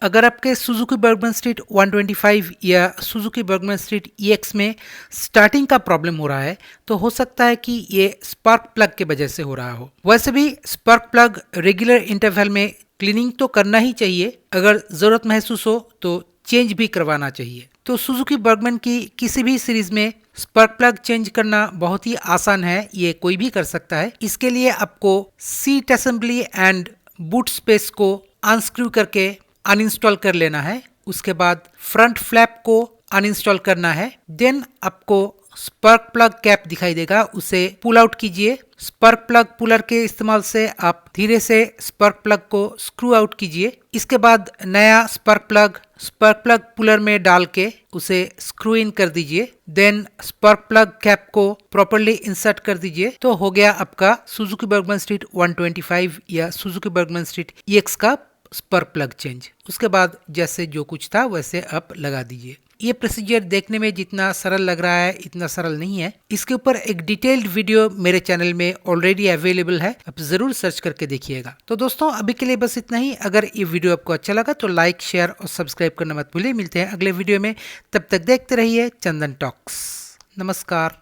अगर आपके Suzuki Burgman street 125 या सुजुकी बर्गमन स्ट्रीट EX में स्टार्टिंग का प्रॉब्लम हो रहा है तो हो सकता है कि ये स्पार्क प्लग के वजह से हो रहा हो। वैसे भी स्पार्क प्लग रेगुलर इंटरवल में क्लीनिंग तो करना ही चाहिए, अगर ज़रूरत महसूस हो तो चेंज भी करवाना चाहिए। तो सुजुकी बर्गमन की किसी भी सीरीज में स्पार्क प्लग चेंज करना बहुत ही आसान है, ये कोई भी कर सकता है। इसके लिए आपको seat assembly and boot space को अनस्क्रू करके अनइंस्टॉल कर लेना है। उसके बाद फ्रंट फ्लैप को अनइंस्टॉल करना है। देन आपको स्पार्क प्लग कैप दिखाई देगा, उसे पुल आउट कीजिए। स्पार्क प्लग पुलर के इस्तेमाल से आप धीरे से स्पार्क प्लग को स्क्रू आउट कीजिए। इसके बाद नया स्पार्क प्लग पुलर में डाल के उसे स्क्रू इन कर दीजिए। देन स्पार्क प्लग कैप को प्रॉपरली इंसर्ट कर दीजिए। तो हो गया आपका सुजुकी बर्गमन स्ट्रीट 125 या सुजुकी बर्गमन स्ट्रीट EX का स्पार्क प्लग चेंज। उसके बाद जैसे जो कुछ था वैसे आप लगा दीजिए। ये प्रोसीजर देखने में जितना सरल लग रहा है इतना सरल नहीं है। इसके ऊपर एक डिटेल्ड वीडियो मेरे चैनल में ऑलरेडी अवेलेबल है, आप जरूर सर्च करके देखिएगा। तो दोस्तों अभी के लिए बस इतना ही। अगर ये वीडियो आपको अच्छा लगा तो लाइक, शेयर और सब्सक्राइब करना मत भूलिए। मिलते हैं अगले वीडियो में, तब तक देखते रहिए चंदन टॉक्स। नमस्कार।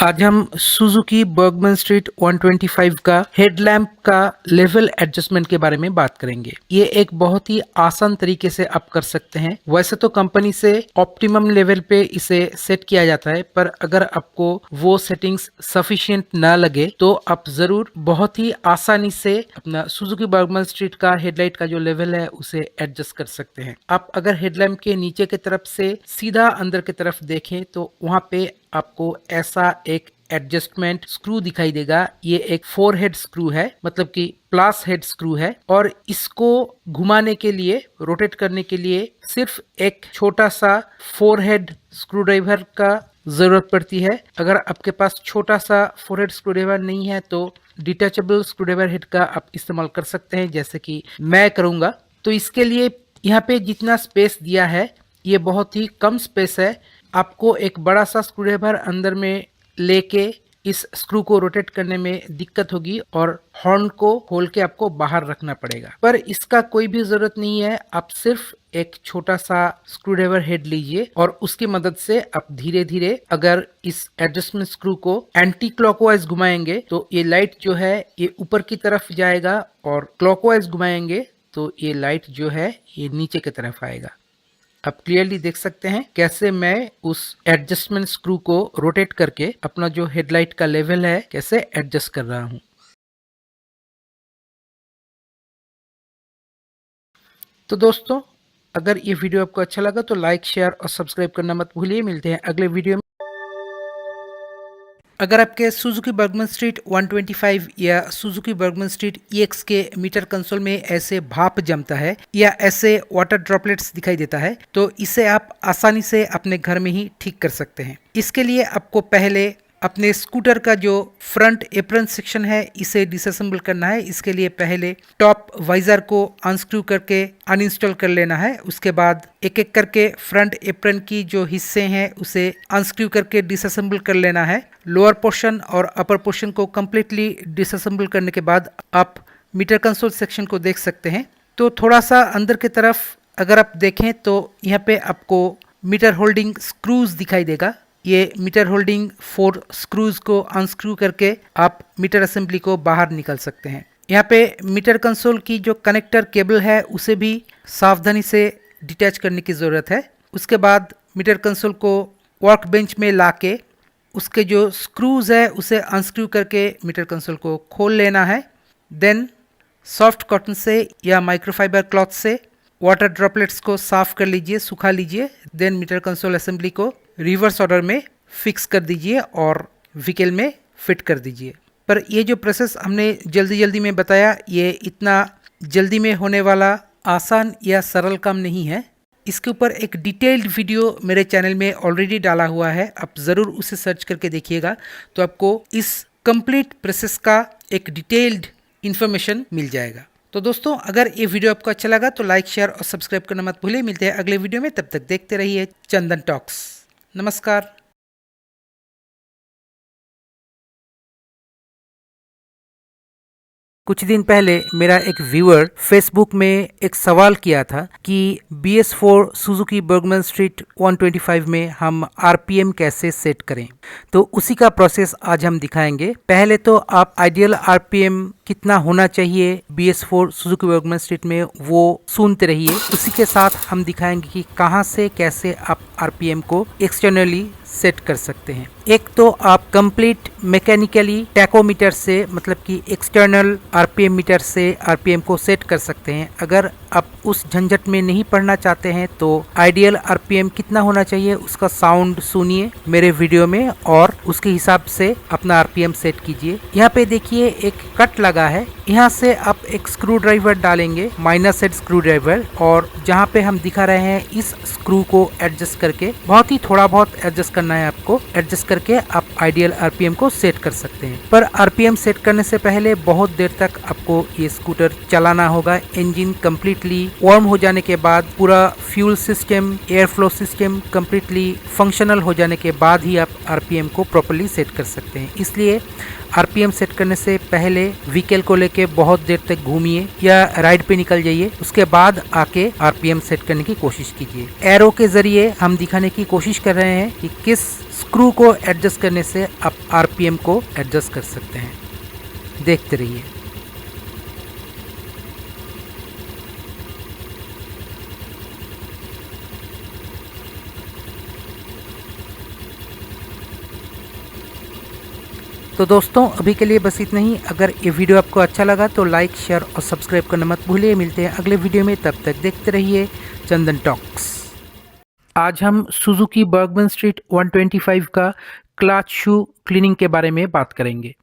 आज हम सुजुकी बर्गमन स्ट्रीट 125 का हेडलैम्प का लेवल एडजस्टमेंट के बारे में बात करेंगे। ये एक बहुत ही आसान तरीके से आप कर सकते हैं। वैसे तो कंपनी से ऑप्टिमम लेवल पे इसे सेट किया जाता है, पर अगर आपको वो सेटिंग्स सफिशिएंट ना लगे तो आप जरूर बहुत ही आसानी से अपना सुजुकी बर्गमन स्ट्रीट का हेडलाइट का जो लेवल है उसे एडजस्ट कर सकते हैं। आप अगर हेडलैम्प के नीचे की तरफ से सीधा अंदर की तरफ देखें तो वहां पे आपको ऐसा एक एडजस्टमेंट स्क्रू दिखाई देगा। ये एक 4 हेड स्क्रू है, मतलब कि प्लस हेड स्क्रू है, और इसको घुमाने के लिए, रोटेट करने के लिए सिर्फ एक छोटा सा 4 हेड स्क्रू ड्राइवर का जरूरत पड़ती है। अगर आपके पास छोटा सा 4 हेड स्क्रू ड्राइवर नहीं है तो डिटैचेबल स्क्रू ड्राइवर हेड का आप इस्तेमाल कर सकते हैं, जैसे कि मैं करूंगा। तो इसके लिए यहाँ पे जितना स्पेस दिया है ये बहुत ही कम स्पेस है। आपको एक बड़ा सा स्क्रू ड्राइवर अंदर में लेके इस स्क्रू को रोटेट करने में दिक्कत होगी और हॉर्न को खोल के आपको बाहर रखना पड़ेगा, पर इसका कोई भी जरूरत नहीं है। आप सिर्फ एक छोटा सा स्क्रू ड्राइवर हेड लीजिए और उसकी मदद से आप धीरे धीरे अगर इस एडजस्टमेंट स्क्रू को एंटी क्लॉकवाइज घुमाएंगे तो ये लाइट जो है ये ऊपर की तरफ जाएगा, और क्लॉकवाइज घुमाएंगे तो ये लाइट जो है ये नीचे की तरफ आएगा। आप क्लियरली देख सकते हैं कैसे मैं उस एडजस्टमेंट स्क्रू को रोटेट करके अपना जो हेडलाइट का लेवल है कैसे एडजस्ट कर रहा हूं। तो दोस्तों अगर ये वीडियो आपको अच्छा लगा तो लाइक, शेयर और सब्सक्राइब करना मत भूलिए। मिलते हैं अगले वीडियो में। अगर आपके सुजुकी बर्गमन स्ट्रीट 125 या सुजुकी बर्गमन स्ट्रीट EX के मीटर कंसोल में ऐसे भाप जमता है या ऐसे वाटर ड्रॉपलेट्स दिखाई देता है तो इसे आप आसानी से अपने घर में ही ठीक कर सकते हैं। इसके लिए आपको पहले अपने स्कूटर का जो फ्रंट एप्रन सेक्शन है इसे डिसअसेंबल करना है। इसके लिए पहले टॉप वाइजर को अनस्क्रू करके अनइंस्टॉल कर लेना है। उसके बाद एक एक करके फ्रंट एप्रन की जो हिस्से हैं उसे अनस्क्रू करके डिसअसेंबल कर लेना है। लोअर पोर्शन और अपर पोर्शन को कम्प्लीटली डिसअसेंबल करने के बाद आप मीटर कंसोल सेक्शन को देख सकते हैं। तो थोड़ा सा अंदर की तरफ अगर आप देखें तो यहाँ पे आपको मीटर होल्डिंग स्क्रूज दिखाई देगा। ये मीटर होल्डिंग 4 स्क्रूज को अनस्क्रू करके आप मीटर असेंबली को बाहर निकल सकते हैं। यहाँ पे मीटर कंसोल की जो कनेक्टर केबल है उसे भी सावधानी से डिटैच करने की ज़रूरत है। उसके बाद मीटर कंसोल को वर्क बेंच में ला के उसके जो स्क्रूज है उसे अनस्क्रू करके मीटर कंसोल को खोल लेना है। देन सॉफ्ट कॉटन से या माइक्रोफाइबर क्लॉथ से वाटर ड्रॉपलेट्स को साफ कर लीजिए, सुखा लीजिए। देन मीटर कंसोल असेंबली को रिवर्स ऑर्डर में फिक्स कर दीजिए और व्हीकल में फिट कर दीजिए। पर ये जो प्रोसेस हमने जल्दी जल्दी में बताया ये इतना जल्दी में होने वाला आसान या सरल काम नहीं है। इसके ऊपर एक डिटेल्ड वीडियो मेरे चैनल में ऑलरेडी डाला हुआ है, आप ज़रूर उसे सर्च करके देखिएगा तो आपको इस कंप्लीट प्रोसेस का एक डिटेल्ड इन्फॉर्मेशन मिल जाएगा। तो दोस्तों अगर ये वीडियो आपको अच्छा लगा तो लाइक, शेयर और सब्सक्राइब करना मत भूलिए। मिलते हैं अगले वीडियो में, तब तक देखते रहिए चंदन टॉक्स। नमस्कार। कुछ दिन पहले मेरा एक व्यूअर फेसबुक में एक सवाल किया था कि BS4 सुजुकी बर्गमन स्ट्रीट 125 में हम RPM कैसे सेट करें। तो उसी का प्रोसेस आज हम दिखाएंगे। पहले तो आप आइडियल RPM कितना होना चाहिए BS4 सुजुकी बर्गमन स्ट्रीट में वो सुनते रहिए। उसी के साथ हम दिखाएंगे कि कहां से कैसे आप RPM को एक्सटर्नली सेट कर सकते हैं। एक तो आप कंप्लीट मैकेनिकली टैकोमीटर से मतलब कि एक्सटर्नल RPM मीटर से RPM को सेट कर सकते हैं। अगर आप उस झंझट में नहीं पढ़ना चाहते हैं तो आइडियल RPM कितना होना चाहिए उसका साउंड सुनिए मेरे वीडियो में और उसके हिसाब से अपना RPM सेट कीजिए। यहाँ पे देखिए एक कट लगा है, यहाँ से आप एक स्क्रू ड्राइवर डालेंगे, माइनस हेड स्क्रू ड्राइवर, और जहाँ पे हम दिखा रहे हैं इस स्क्रू को एडजस्ट करके बहुत ही थोड़ा बहुत एडजस्ट करना है आपको। एडजस्ट करके आप आइडियल RPM को सेट कर सकते हैं। पर RPM सेट करने से पहले बहुत देर तक आपको ये स्कूटर चलाना होगा। इंजन कम्प्लीटली वार्म हो जाने के बाद, पूरा fuel system, air flow system completely functional हो जाने के बाद ही आप RPM को प्रॉपर्ली सेट कर सकते हैं। इसलिए RPM सेट करने से पहले व्हीकल को लेके बहुत देर तक घूमिए या राइड पे निकल जाइए, उसके बाद आके RPM सेट करने की कोशिश कीजिए। एरो के जरिए हम दिखाने की कोशिश कर रहे हैं कि किस स्क्रू को एडजस्ट करने से आप RPM को एडजस्ट कर सकते हैं। देखते रहिए। तो दोस्तों अभी के लिए बस इतना ही। अगर ये वीडियो आपको अच्छा लगा तो लाइक, शेयर और सब्सक्राइब करना मत भूलिए। मिलते हैं अगले वीडियो में, तब तक देखते रहिए चंदन टॉक्स। आज हम सुजुकी बर्गमन स्ट्रीट 125 का क्लच शू क्लीनिंग के बारे में बात करेंगे।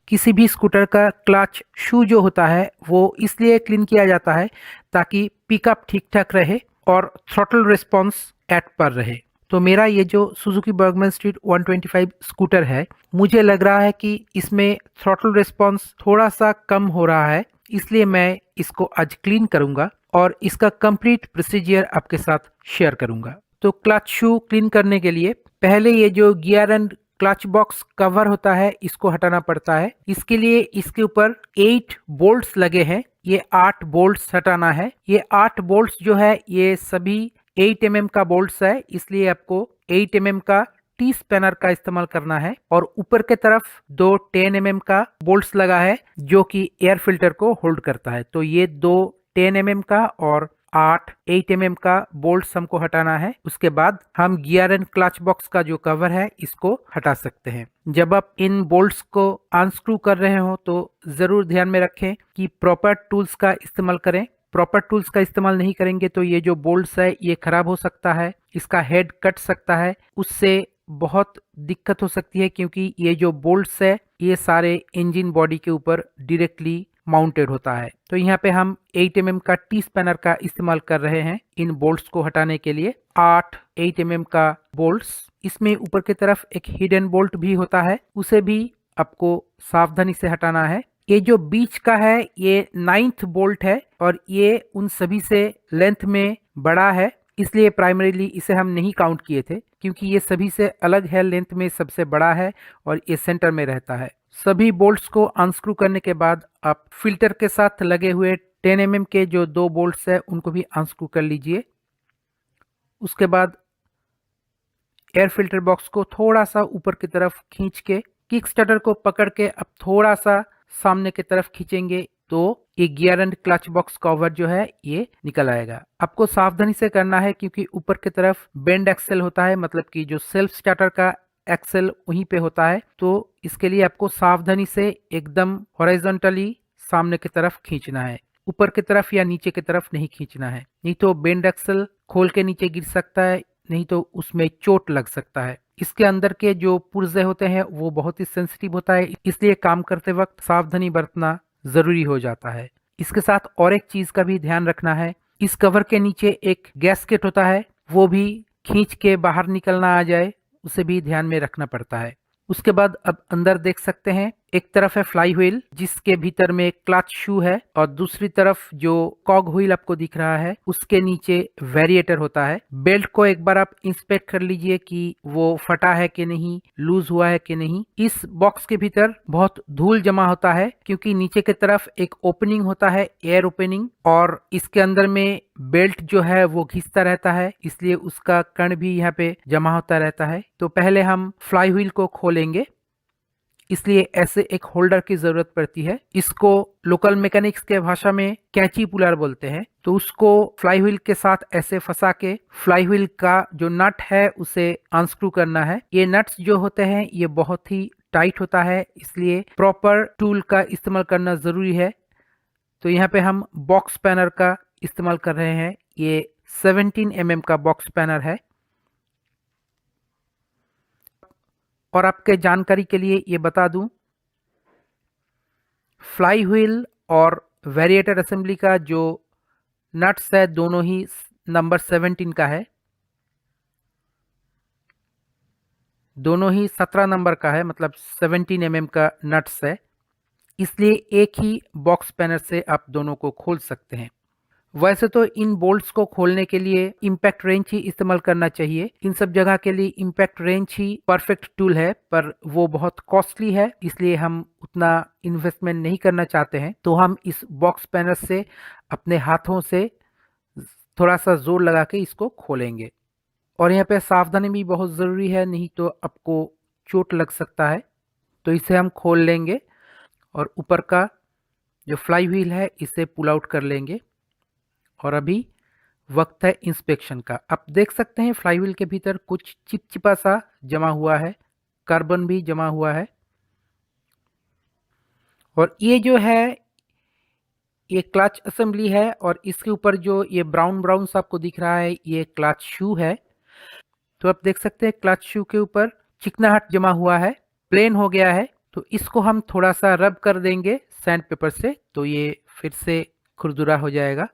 किसी भी स्कूटर का क्लच शू जो होता है वो इसलिए क्लीन किया जाता है ताकि पिकअप ठीक ठाक रहे और थ्रॉटल रिस्पॉन्स एट पर रहे। तो मेरा ये जो सुजुकी बर्गमन स्ट्रीट 125 स्कूटर है, मुझे लग रहा है कि इसमें थ्रॉटल रिस्पॉन्स थोड़ा सा कम हो रहा है, इसलिए मैं इसको आज क्लीन करूंगा और इसका कंप्लीट प्रोसीजर आपके साथ शेयर करूंगा। तो क्लच शू क्लीन करने के लिए पहले ये जो gear and clutch box cover होता है इसको हटाना पड़ता है। इसके लिए इसके ऊपर 8 बोल्ट्स लगे हैं, ये 8 बोल्ट्स हटाना है। ये 8 बोल्ट्स जो है ये सभी 8 mm का बोल्ट्स है, इसलिए आपको 8 mm का टी स्पैनर का इस्तेमाल करना है। और ऊपर के तरफ 2 10 mm का बोल्ट्स लगा है जो कि एयर फिल्टर को होल्ड करता है। तो ये 2 10 mm का और 8 mm का बोल्ट्स हमको हटाना है। उसके बाद हम गियर एंड क्लच बॉक्स का जो कवर है इसको हटा सकते हैं। जब आप इन बोल्ट्स को अनस्क्रू कर रहे हो तो जरूर ध्यान में रखें कि प्रॉपर टूल्स का इस्तेमाल करें। प्रॉपर टूल्स का इस्तेमाल नहीं करेंगे तो ये जो बोल्ट्स है ये खराब हो सकता है, इसका हेड कट सकता है, उससे बहुत दिक्कत हो सकती है क्योंकि ये जो बोल्ट्स है ये सारे इंजन बॉडी के ऊपर डायरेक्टली माउंटेड होता है। तो यहाँ पे हम 8 mm का टी स्पैनर का इस्तेमाल कर रहे हैं इन बोल्ट्स को हटाने के लिए। 8 mm का बोल्ट्स, इसमें ऊपर की तरफ एक हिडन बोल्ट भी होता है, उसे भी आपको सावधानी से हटाना है। ये जो बीच का है ये 9th बोल्ट है और ये उन सभी से लेंथ में बड़ा है, इसलिए प्राइमरीली इसे हम नहीं काउंट किए थे क्योंकि ये सभी से अलग है, लेंथ में सबसे बड़ा है और ये सेंटर में रहता है। सभी बोल्ट्स को अनस्क्रू करने के बाद आप फिल्टर के साथ लगे हुए 10 mm के जो 2 बोल्ट्स है उनको भी अनस्क्रू कर लीजिए। उसके बाद एयर फिल्टर बॉक्स को थोड़ा सा ऊपर की तरफ खींच के किक स्टार्टर को पकड़ के अब थोड़ा सा सामने की तरफ खींचेंगे तो ये gear and clutch box cover जो है ये निकल आएगा। आपको सावधानी से करना है क्योंकि ऊपर की तरफ बेंड एक्सेल होता है, मतलब कि जो सेल्फ स्टार्टर का एक्सेल वहीं पे होता है। तो इसके लिए आपको सावधानी से एकदम हॉरिजॉन्टली सामने की तरफ खींचना है, ऊपर की तरफ या नीचे की तरफ नहीं खींचना है, नहीं तो बेंड एक्सेल खोल के नीचे गिर सकता है, नहीं तो उसमें चोट लग सकता है। इसके अंदर के जो पुर्जे होते हैं वो बहुत ही सेंसिटिव होता है, इसलिए काम करते वक्त सावधानी बरतना जरूरी हो जाता है। इसके साथ और एक चीज का भी ध्यान रखना है, इस कवर के नीचे एक गैस्केट होता है, वो भी खींच के बाहर निकलना आ जाए, उसे भी ध्यान में रखना पड़ता है। उसके बाद अब अंदर देख सकते हैं एक तरफ है फ्लाई व्हील जिसके भीतर में क्लच शू है और दूसरी तरफ जो कॉग व्हील आपको दिख रहा है उसके नीचे वेरिएटर होता है। बेल्ट को एक बार आप इंस्पेक्ट कर लीजिए कि वो फटा है कि नहीं, लूज हुआ है कि नहीं। इस बॉक्स के भीतर बहुत धूल जमा होता है क्योंकि नीचे की तरफ एक ओपनिंग होता है, एयर ओपनिंग, और इसके अंदर में बेल्ट जो है वो घिसता रहता है, इसलिए उसका कण भी यहाँ पे जमा होता रहता है। तो पहले हम फ्लाई व्हील को खोलेंगे, इसलिए ऐसे एक होल्डर की जरूरत पड़ती है। इसको लोकल मैकेनिक्स के भाषा में कैची पुलर बोलते हैं। तो उसको फ्लाई व्हील के साथ ऐसे फंसा के फ्लाई व्हील का जो नट है उसे अनस्क्रू करना है। ये नट्स जो होते हैं ये बहुत ही टाइट होता है, इसलिए प्रॉपर टूल का इस्तेमाल करना जरूरी है। तो यहाँ पे हम बॉक्स स्पैनर का इस्तेमाल कर रहे हैं। ये 17 mm का बॉक्स स्पैनर है। और आपके जानकारी के लिए ये बता दूं, फ्लाई व्हील और वेरिएटर असेंबली का जो नट्स है दोनों ही नंबर 17 का है, दोनों ही 17 नंबर का है, मतलब 17 mm का नट्स है, इसलिए एक ही बॉक्स स्पैनर से आप दोनों को खोल सकते हैं। वैसे तो इन बोल्ट्स को खोलने के लिए इम्पैक्ट रेंच ही इस्तेमाल करना चाहिए। इन सब जगह के लिए इम्पैक्ट रेंच ही परफेक्ट टूल है, पर वो बहुत कॉस्टली है, इसलिए हम उतना इन्वेस्टमेंट नहीं करना चाहते हैं। तो हम इस बॉक्स स्पैनर से अपने हाथों से थोड़ा सा जोर लगा के इसको खोलेंगे। और यहाँ पे सावधानी भी बहुत ज़रूरी है, नहीं तो आपको चोट लग सकता है। तो इसे हम खोल लेंगे और ऊपर का जो फ्लाई व्हील है इसे पुल आउट कर लेंगे। और अभी वक्त है इंस्पेक्शन का। आप देख सकते हैं फ्लाई व्हील के भीतर कुछ चिपचिपा सा जमा हुआ है, कार्बन भी जमा हुआ है। और ये जो है ये क्लच असेंबली है, और इसके ऊपर जो ये ब्राउन ब्राउन सा आपको दिख रहा है ये क्लच शू है। तो आप देख सकते हैं क्लच शू के ऊपर चिकनाहट जमा हुआ है, प्लेन हो गया है। तो इसको हम थोड़ा सा रब कर देंगे सैंड पेपर से, तो ये फिर से खुरदुरा हो जाएगा।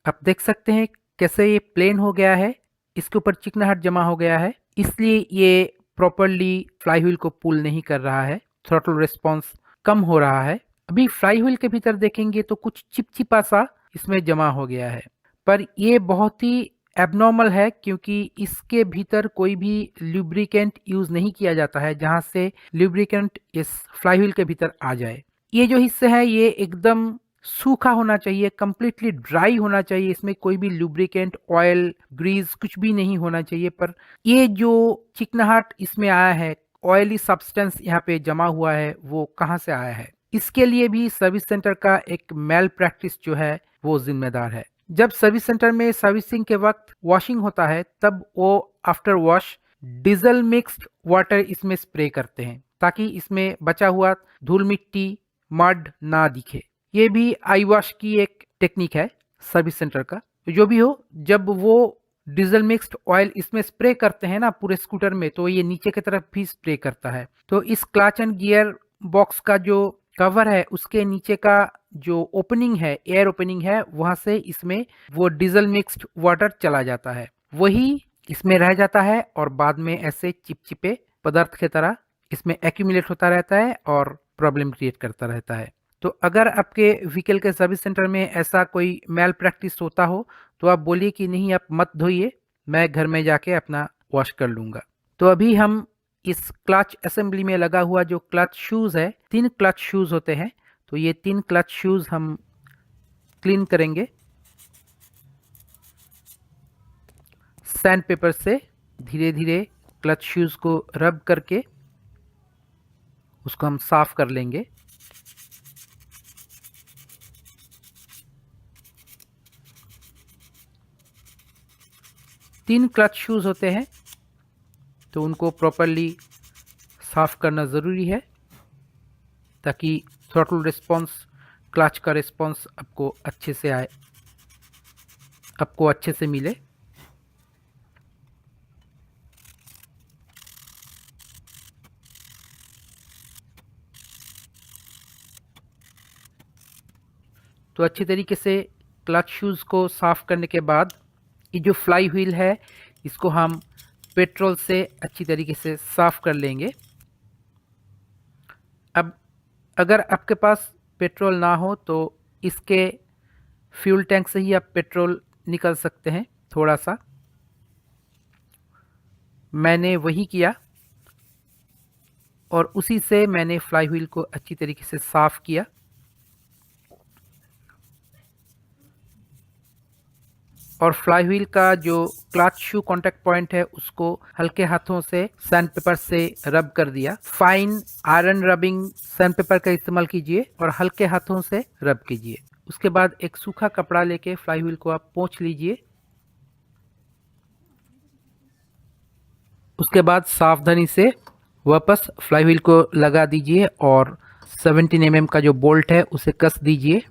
आप देख सकते हैं कैसे ये प्लेन हो गया है, इसके ऊपर चिकनाहट जमा हो गया है, इसलिए ये प्रॉपरली फ्लाई व्हील को पुल नहीं कर रहा है, थ्रॉटल रिस्पॉन्स कम हो रहा है। अभी फ्लाई व्हील के भीतर देखेंगे तो कुछ चिपचिपा सा इसमें जमा हो गया है, पर ये बहुत ही एबनॉर्मल है क्योंकि इसके भीतर कोई भी लुब्रिकेंट यूज नहीं किया जाता है जहां से लुब्रिकेंट इस फ्लाई व्हील के भीतर आ जाए। ये जो हिस्से है ये एकदम सूखा होना चाहिए, कंप्लीटली ड्राई होना चाहिए, इसमें कोई भी लुब्रिकेंट, ऑयल, ग्रीस कुछ भी नहीं होना चाहिए। पर ये जो चिकनाहट इसमें आया है, ऑयली सब्सटेंस यहाँ पे जमा हुआ है, वो कहाँ से आया है? इसके लिए भी सर्विस सेंटर का एक मेल प्रैक्टिस जो है वो जिम्मेदार है। जब सर्विस सेंटर में सर्विसिंग के वक्त वॉशिंग होता है तब वो after wash diesel mixed water इसमें स्प्रे करते हैं ताकि इसमें बचा हुआ धूल मिट्टी, मड ना दिखे। ये भी आई वॉश की एक टेक्निक है सर्विस सेंटर का। जो भी हो, जब वो डीजल मिक्स्ड ऑयल इसमें स्प्रे करते हैं ना पूरे स्कूटर में, तो ये नीचे की तरफ भी स्प्रे करता है। तो इस क्लच एंड गियर बॉक्स का जो कवर है उसके नीचे का जो ओपनिंग है, एयर ओपनिंग है, वहां से इसमें वो डीजल मिक्स्ड वाटर चला जाता है, वही इसमें रह जाता है और बाद में ऐसे चिपचिपे पदार्थ की तरह इसमें एक्यूमुलेट होता रहता है और प्रॉब्लम क्रिएट करता रहता है। तो अगर आपके व्हीकल के सर्विस सेंटर में ऐसा कोई मैल प्रैक्टिस होता हो तो आप बोलिए कि नहीं, आप मत धोइए, मैं घर में जाके अपना वॉश कर लूँगा। तो अभी हम इस क्लच असेंबली में लगा हुआ जो क्लच शूज़ है, 3 क्लच शूज़ होते हैं, तो ये 3 क्लच शूज़ हम क्लीन करेंगे सैंड पेपर से। धीरे धीरे क्लच शूज़ को रब करके उसको हम साफ कर लेंगे। तीन क्लच शूज़ होते हैं तो उनको प्रॉपरली साफ करना ज़रूरी है ताकि थ्रॉटल रिस्पॉन्स, क्लच का रिस्पॉन्स आपको अच्छे से आए, आपको अच्छे से मिले। तो अच्छी तरीके से क्लच शूज़ को साफ करने के बाद ये जो फ्लाई व्हील है इसको हम पेट्रोल से अच्छी तरीके से साफ कर लेंगे। अब अगर आपके पास पेट्रोल ना हो तो इसके फ्यूल टैंक से ही आप पेट्रोल निकल सकते हैं थोड़ा सा। मैंने वही किया और उसी से मैंने फ्लाई व्हील को अच्छी तरीके से साफ किया। और फ्लाई व्हील का जो क्लच शू कांटेक्ट पॉइंट है उसको हल्के हाथों से सैंड पेपर से रब कर दिया। Fine iron rubbing sand paper का इस्तेमाल कीजिए और हल्के हाथों से रब कीजिए। उसके बाद एक सूखा कपड़ा लेके फ्लाई व्हील को आप पोंछ लीजिए। उसके बाद सावधानी से वापस फ्लाई व्हील को लगा दीजिए और 17 mm का जो बोल्ट है उसे कस दीजिए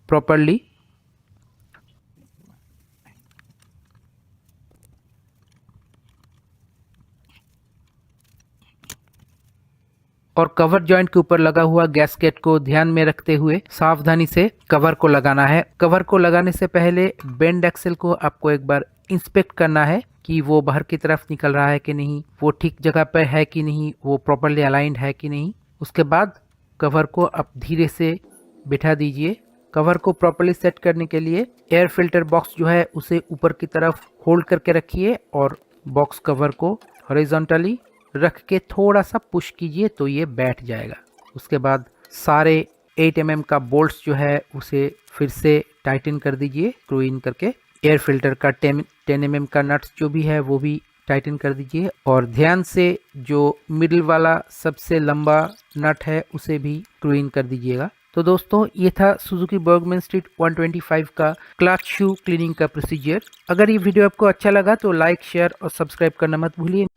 प्रॉपरली। और कवर जॉइंट के ऊपर लगा हुआ गैस्केट को ध्यान में रखते हुए सावधानी से कवर को लगाना है। कवर को लगाने से पहले बेंड एक्सेल को आपको एक बार इंस्पेक्ट करना है कि वो बाहर की तरफ निकल रहा है कि नहीं, वो ठीक जगह पर है कि नहीं, वो प्रॉपरली अलाइंड है कि नहीं। उसके बाद कवर को आप धीरे से बिठा दीजिए। कवर को प्रॉपरली सेट करने के लिए एयर फिल्टर बॉक्स जो है उसे ऊपर की तरफ होल्ड करके रखिए और बॉक्स कवर को हॉरिजॉन्टली रख के थोड़ा सा पुश कीजिए तो ये बैठ जाएगा। उसके बाद सारे 8 mm का बोल्ट्स जो है उसे फिर से टाइटन कर दीजिए स्क्रू इन करके। एयर फिल्टर का 10 mm का नट्स जो भी है वो भी टाइटन कर दीजिए और ध्यान से जो मिडिल वाला सबसे लंबा नट है उसे भी स्क्रू इन कर दीजिएगा। तो दोस्तों ये था सुजुकी बर्गमैन स्ट्रीट 125 का क्लच शू क्लीनिंग का प्रोसीजर। अगर ये वीडियो आपको अच्छा लगा तो लाइक, शेयर और सब्सक्राइब करना मत भूलिए।